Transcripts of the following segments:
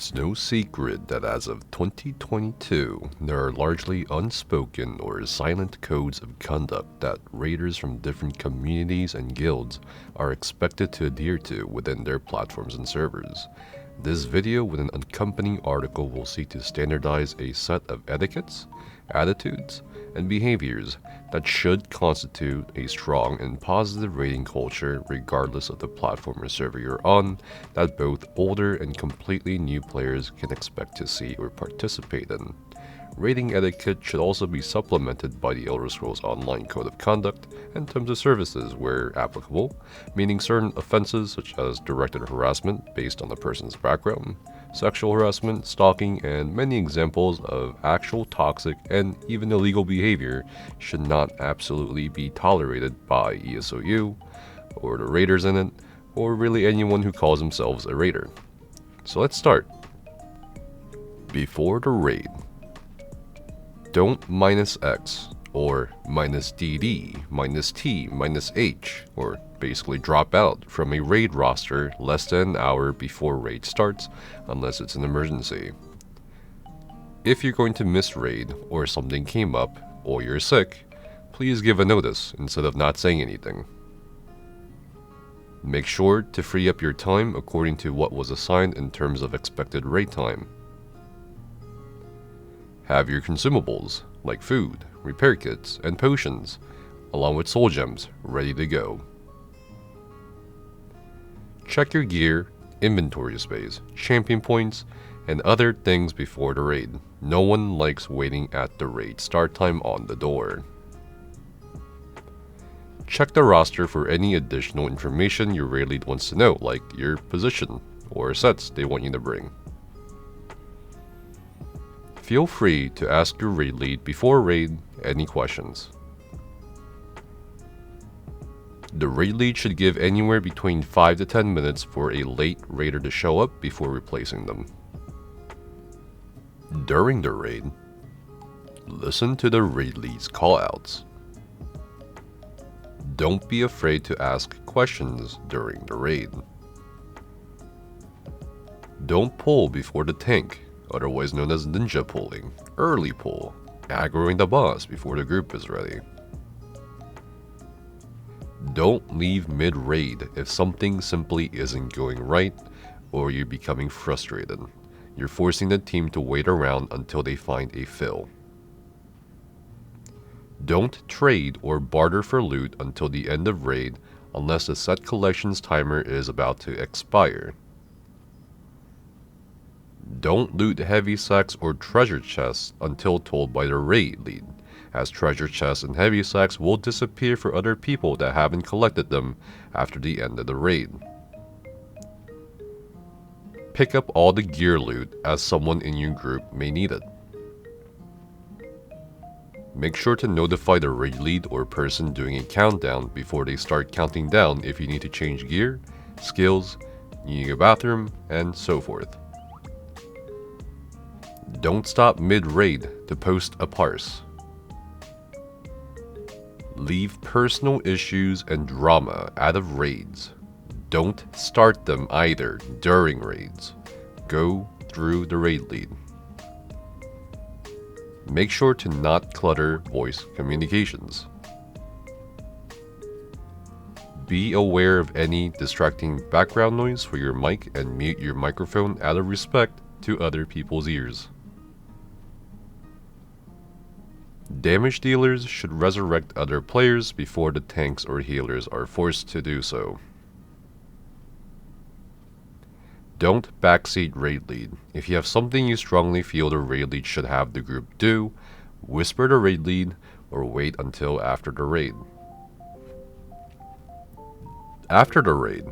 It's no secret that as of 2022, there are largely unspoken or silent codes of conduct that raiders from different communities and guilds are expected to adhere to within their platforms and servers. This video with an accompanying article will seek to standardize a set of etiquettes, attitudes, and behaviors that should constitute a strong and positive raiding culture regardless of the platform or server you're on, that both older and completely new players can expect to see or participate in. Raiding etiquette should also be supplemented by the Elder Scrolls Online Code of Conduct and Terms of Services where applicable, meaning certain offenses such as directed harassment based on the person's background, sexual harassment, stalking, and many examples of actual toxic and even illegal behavior should not absolutely be tolerated by ESOU, or the raiders in it, or really anyone who calls themselves a raider. So let's start. Before the raid, don't -X or -DD, -T, -H, or basically drop out from a raid roster less than an hour before raid starts unless it's an emergency. If you're going to miss raid or something came up or you're sick, please give a notice instead of not saying anything. Make sure to free up your time according to what was assigned in terms of expected raid time. Have your consumables, like food, repair kits, and potions, along with soul gems, ready to go. Check your gear, inventory space, champion points, and other things before the raid. No one likes waiting at the raid start time on the door. Check the roster for any additional information your raid lead wants to know, like your position or sets they want you to bring. Feel free to ask your raid lead before raid any questions. The raid lead should give anywhere between 5 to 10 minutes for a late raider to show up before replacing them. During the raid, listen to the raid lead's callouts. Don't be afraid to ask questions during the raid. Don't pull before the tank, otherwise known as ninja pulling, early pull, aggroing the boss before the group is ready. Don't leave mid-raid if something simply isn't going right or you're becoming frustrated. You're forcing the team to wait around until they find a fill. Don't trade or barter for loot until the end of raid unless the set collections timer is about to expire. Don't loot heavy sacks or treasure chests until told by the raid lead, as treasure chests and heavy sacks will disappear for other people that haven't collected them after the end of the raid. Pick up all the gear loot as someone in your group may need it. Make sure to notify the raid lead or person doing a countdown before they start counting down if you need to change gear, skills, need a bathroom, and so forth. Don't stop mid-raid to post a parse. Leave personal issues and drama out of raids. Don't start them either during raids. Go through the raid lead. Make sure to not clutter voice communications. Be aware of any distracting background noise for your mic and mute your microphone out of respect to other people's ears. Damage dealers should resurrect other players before the tanks or healers are forced to do so. Don't backseat raid lead. If you have something you strongly feel the raid lead should have the group do, whisper the raid lead or wait until after the raid. After the raid,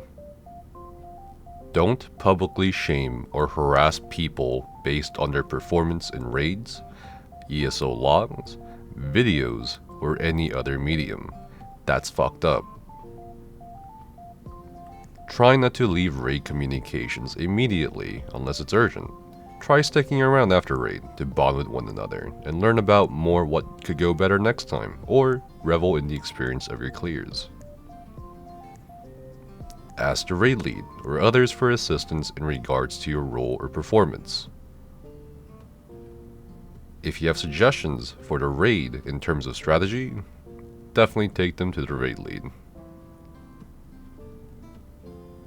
don't publicly shame or harass people based on their performance in raids, ESO logs, videos, or any other medium. That's fucked up. Try not to leave raid communications immediately unless it's urgent. Try sticking around after raid to bond with one another and learn about more what could go better next time, or revel in the experience of your clears. ask the raid lead or others for assistance in regards to your role or performance. If you have suggestions for the raid in terms of strategy, definitely take them to the raid lead.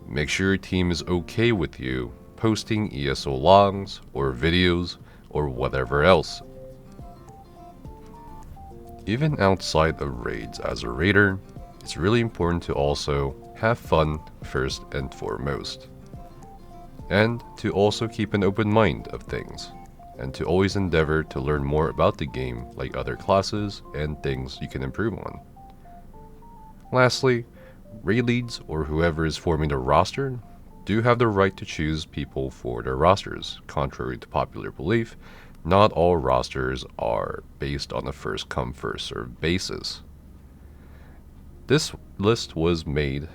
Make sure your team is okay with you posting ESO logs or videos or whatever else. Even outside of raids as a raider, it's really important to also have fun first and foremost. And to also keep an open mind of things, and to always endeavor to learn more about the game, like other classes and things you can improve on. Lastly, raid leads or whoever is forming the roster do have the right to choose people for their rosters. Contrary to popular belief, not all rosters are based on a first come first served basis. This list was made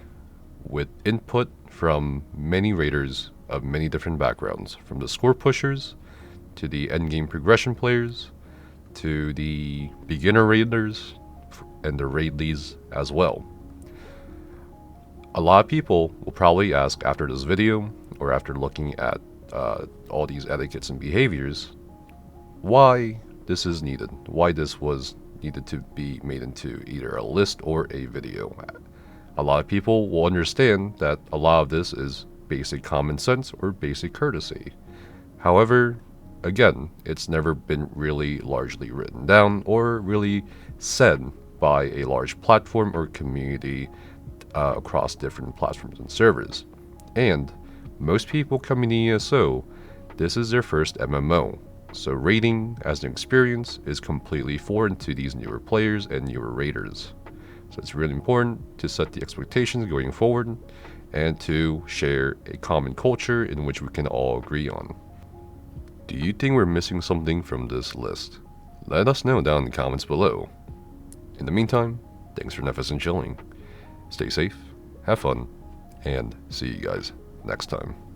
with input from many raiders of many different backgrounds, from the score pushers to the endgame progression players to the beginner raiders and the raid leads as well. A lot of people will probably ask after this video or after looking at all these etiquettes and behaviors why this is needed, why this was needed to be made into either a list or a video. A lot of people will understand that a lot of this is basic common sense or basic courtesy. However, again, it's never been really largely written down or really said by a large platform or community across different platforms and servers. And most people coming to ESO, this is their first MMO. So raiding as an experience is completely foreign to these newer players and newer raiders. So it's really important to set the expectations going forward and to share a common culture in which we can all agree on. Do you think we're missing something from this list? Let us know down in the comments below. In the meantime, thanks for Nefis and chilling. Stay safe, have fun, and see you guys next time.